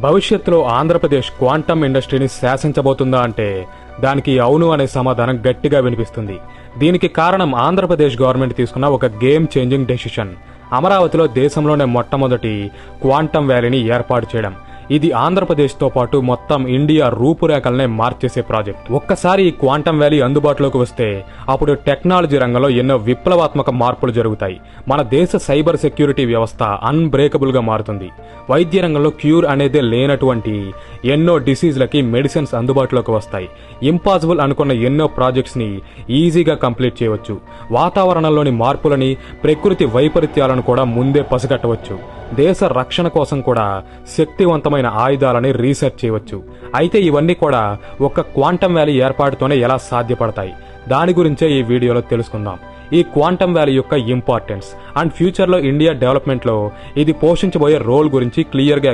భవిష్యత్తులో ఆంధ్రప్రదేశ్ క్వాంటమ్ ఇండస్ట్రీని శాసించబోతుందా అంటే దానికి అవును అనే సమాధానం గట్టిగా వినిపిస్తుంది. దీనికి కారణం ఆంధ్రప్రదేశ్ గవర్నమెంట్ తీసుకున్న ఒక గేమ్ చేంజింగ్ డెసిషన్. అమరావతిలో దేశంలోనే మొట్టమొదటి క్వాంటమ్ వ్యాలీని ఏర్పాటు చేయడం. ఇది ఆంధ్రప్రదేశ్తో పాటు మొత్తం ఇండియా రూపురేఖలనే మార్చేసే ప్రాజెక్ట్. ఒక్కసారి ఈ క్వాంటమ్ వ్యాలీ అందుబాటులోకి వస్తే అప్పుడు టెక్నాలజీ రంగంలో ఎన్నో విప్లవాత్మక మార్పులు జరుగుతాయి. మన దేశ సైబర్ సెక్యూరిటీ వ్యవస్థ అన్బ్రేకబుల్ గా మారుతుంది. వైద్య రంగంలో క్యూర్ అనేదే లేనటువంటి ఎన్నో డిసీజ్లకి మెడిసిన్స్ అందుబాటులోకి వస్తాయి. ఇంపాసిబుల్ అనుకున్న ఎన్నో ప్రాజెక్ట్స్ ని ఈజీగా కంప్లీట్ చేయవచ్చు. వాతావరణంలోని మార్పులని, ప్రకృతి వైపరీత్యాలను కూడా ముందే పసిగట్టవచ్చు. దేశ రక్షణ కోసం కూడా శక్తివంతమైన ఆయుధాలని రీసెర్చ్ చేయవచ్చు. అయితే ఇవన్నీ కూడా ఒక క్వాంటమ్ వ్యాలీ ఏర్పాటుతోనే ఎలా సాధ్యపడతాయి, దాని గురించే ఈ వీడియోలో తెలుసుకుందాం. ఈ క్వాంటమ్ వ్యాలీ యొక్క ఇంపార్టెన్స్ అండ్ ఫ్యూచర్లో ఇండియా డెవలప్మెంట్లో ఇది పోషించబోయే రోల్ గురించి క్లియర్గా